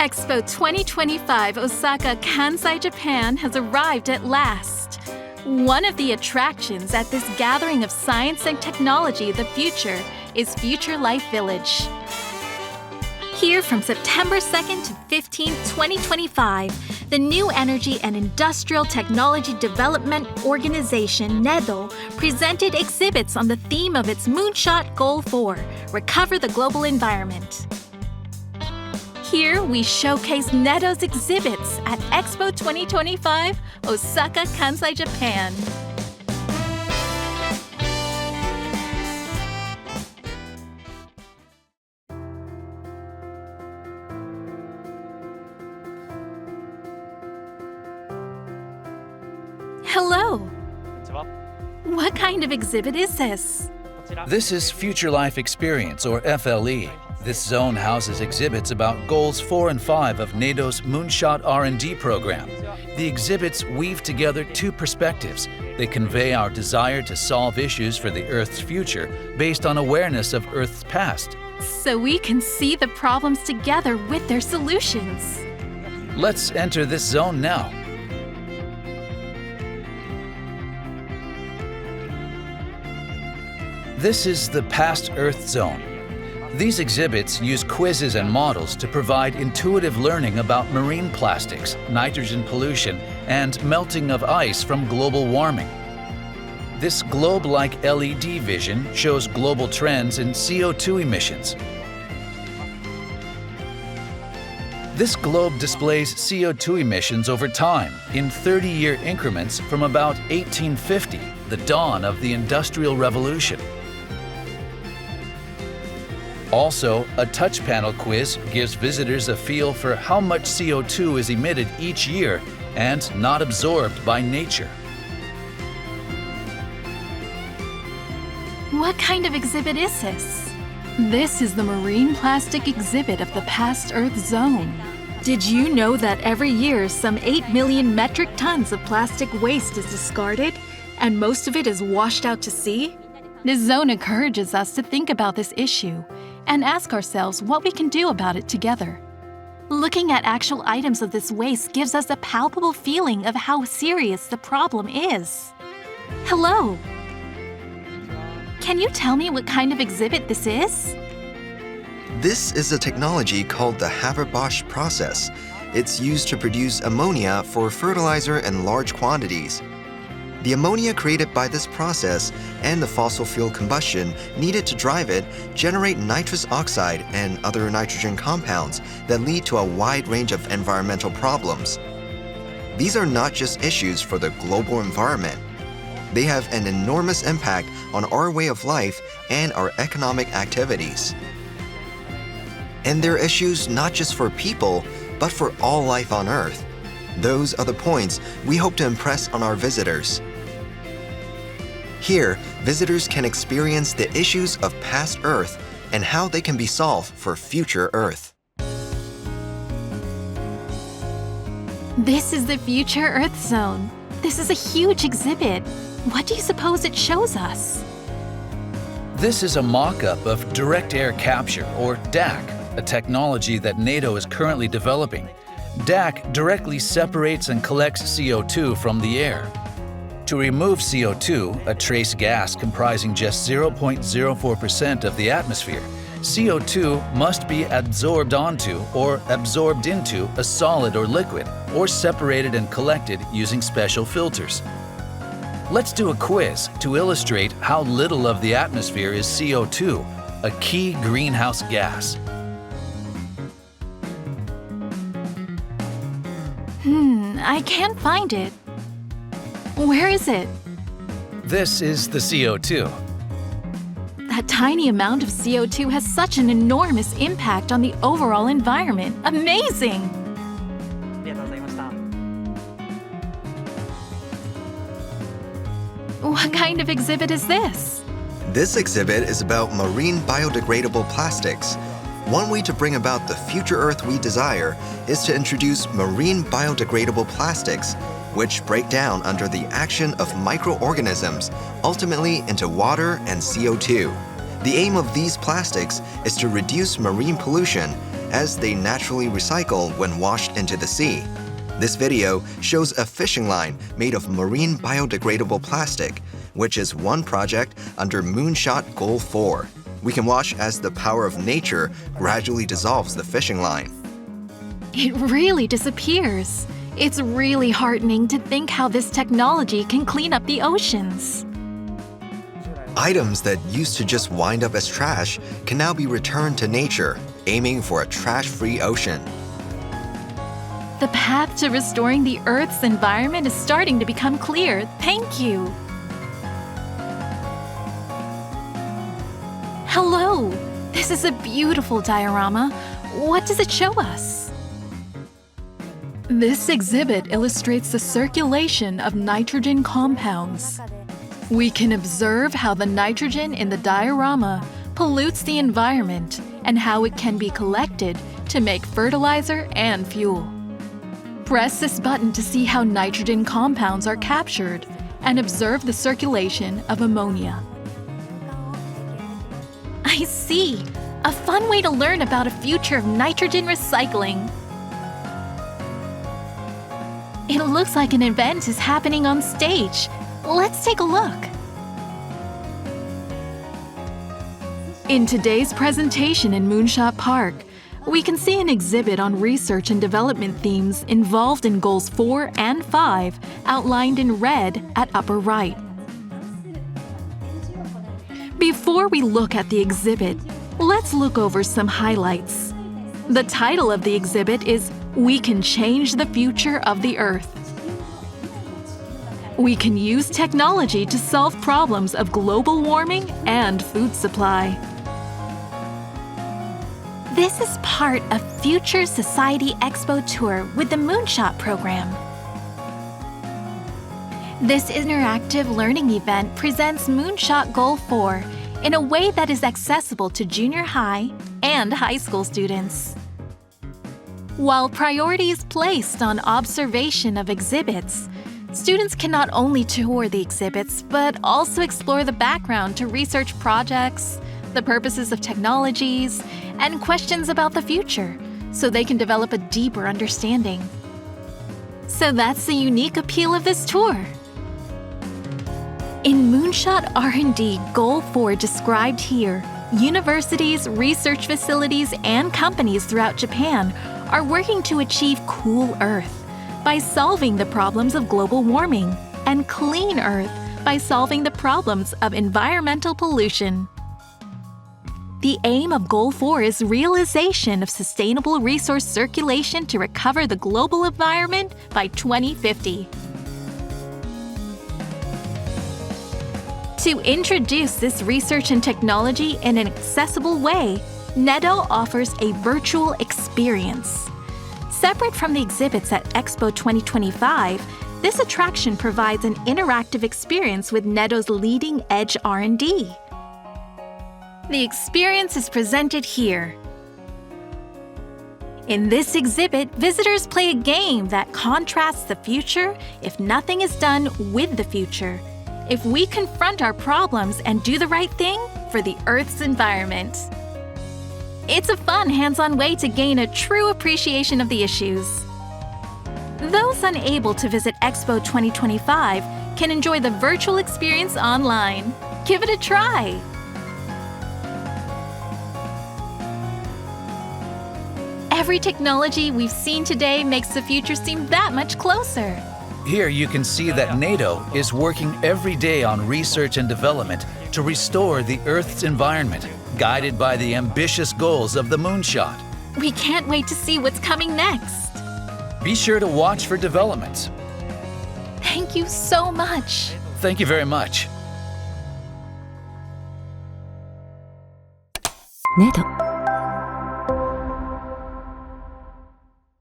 Expo 2025 Osaka-Kansai, Japan has arrived at last. One of the attractions at this gathering of science and technology of the future is Future Life Village. Here from September 2nd to 15th, 2025, the New Energy and Industrial Technology Development Organization, NEDO, presented exhibits on the theme of its Moonshot Goal 4, Recover the Global Environment. Here, we showcase NEDO's exhibits at Expo 2025, Osaka-Kansai, Japan. Hello. What kind of exhibit is this? This is Future Life Experience, or FLE. This zone houses exhibits about Goals 4 and 5 of NEDO's Moonshot R&D program. The exhibits weave together two perspectives. They convey our desire to solve issues for the Earth's future based on awareness of Earth's past. So we can see the problems together with their solutions. Let's enter this zone now. This is the Past Earth Zone. These exhibits use quizzes and models to provide intuitive learning about marine plastics, nitrogen pollution, and melting of ice from global warming. This globe-like LED vision shows global trends in CO2 emissions. This globe displays CO2 emissions over time in 30-year increments from about 1850, the dawn of the Industrial Revolution. Also, a touch panel quiz gives visitors a feel for how much CO2 is emitted each year and not absorbed by nature. What kind of exhibit is this? This is the Marine Plastic exhibit of the Past Earth Zone. Did you know that every year some 8 million metric tons of plastic waste is discarded, and most of it is washed out to sea? This zone encourages us to think about this issue and ask ourselves what we can do about it together. Looking at actual items of this waste gives us a palpable feeling of how serious the problem is. Hello. Can you tell me what kind of exhibit this is? This is a technology called the Haber-Bosch process. It's used to produce ammonia for fertilizer in large quantities. The ammonia created by this process and the fossil fuel combustion needed to drive it generate nitrous oxide and other nitrogen compounds that lead to a wide range of environmental problems. These are not just issues for the global environment. They have an enormous impact on our way of life and our economic activities. And they're issues not just for people, but for all life on Earth. Those are the points we hope to impress on our visitors. Here, visitors can experience the issues of past Earth and how they can be solved for future Earth. This is the Future Earth Zone. This is a huge exhibit. What do you suppose it shows us? This is a mock-up of direct air capture, or DAC, a technology that NEDO is currently developing. DAC directly separates and collects CO2 from the air. To remove CO2, a trace gas comprising just 0.04% of the atmosphere, CO2 must be adsorbed onto or absorbed into a solid or liquid, or separated and collected using special filters. Let's do a quiz to illustrate how little of the atmosphere is CO2, a key greenhouse gas. I can't find it. Where is it? This is the CO2. That tiny amount of CO2 has such an enormous impact on the overall environment. Amazing! What kind of exhibit is this? This exhibit is about marine biodegradable plastics. One way to bring about the future Earth we desire is to introduce marine biodegradable plastics, which break down under the action of microorganisms, ultimately into water and CO2. The aim of these plastics is to reduce marine pollution, as they naturally recycle when washed into the sea. This video shows a fishing line made of marine biodegradable plastic, which is one project under Moonshot Goal 4. We can watch as the power of nature gradually dissolves the fishing line. It really disappears. It's really heartening to think how this technology can clean up the oceans. Items that used to just wind up as trash can now be returned to nature, aiming for a trash-free ocean. The path to restoring the Earth's environment is starting to become clear. Thank you. Hello! This is a beautiful diorama. What does it show us? This exhibit illustrates the circulation of nitrogen compounds. We can observe how the nitrogen in the diorama pollutes the environment and how it can be collected to make fertilizer and fuel. Press this button to see how nitrogen compounds are captured and observe the circulation of ammonia. I see! A fun way to learn about a future of nitrogen recycling. It looks like an event is happening on stage. Let's take a look. In today's presentation in Moonshot Park, we can see an exhibit on research and development themes involved in Goals 4 and 5, outlined in red at upper right. Before we look at the exhibit, let's look over some highlights. The title of the exhibit is "We Can Change the Future of the Earth." We can use technology to solve problems of global warming and food supply. This is part of Future Society Expo Tour with the Moonshot program. This interactive learning event presents Moonshot Goal 4 in a way that is accessible to junior high and high school students. While priority is placed on observation of exhibits, students can not only tour the exhibits but also explore the background to research projects, the purposes of technologies, and questions about the future, so they can develop a deeper understanding. So that's the unique appeal of this tour. In Moonshot R&D Goal 4 described here, universities, research facilities, and companies throughout Japan are working to achieve Cool Earth by solving the problems of global warming, and Clean Earth by solving the problems of environmental pollution. The aim of Goal 4 is realization of sustainable resource circulation to recover the global environment by 2050. To introduce this research and technology in an accessible way, NEDO offers a virtual experience. Separate from the exhibits at EXPO2025, this attraction provides an interactive experience with NEDO's leading-edge R&D. The experience is presented here. In this exhibit, visitors play a game that contrasts the future if nothing is done with the future, if we confront our problems and do the right thing for the Earth's environment. It's a fun, hands-on way to gain a true appreciation of the issues. Those unable to visit Expo 2025 can enjoy the virtual experience online. Give it a try! Every technology we've seen today makes the future seem that much closer. Here you can see that NEDO is working every day on research and development to restore the Earth's environment, guided by the ambitious goals of the Moonshot. We can't wait to see what's coming next. Be sure to watch for developments. Thank you so much. Thank you very much. NEDO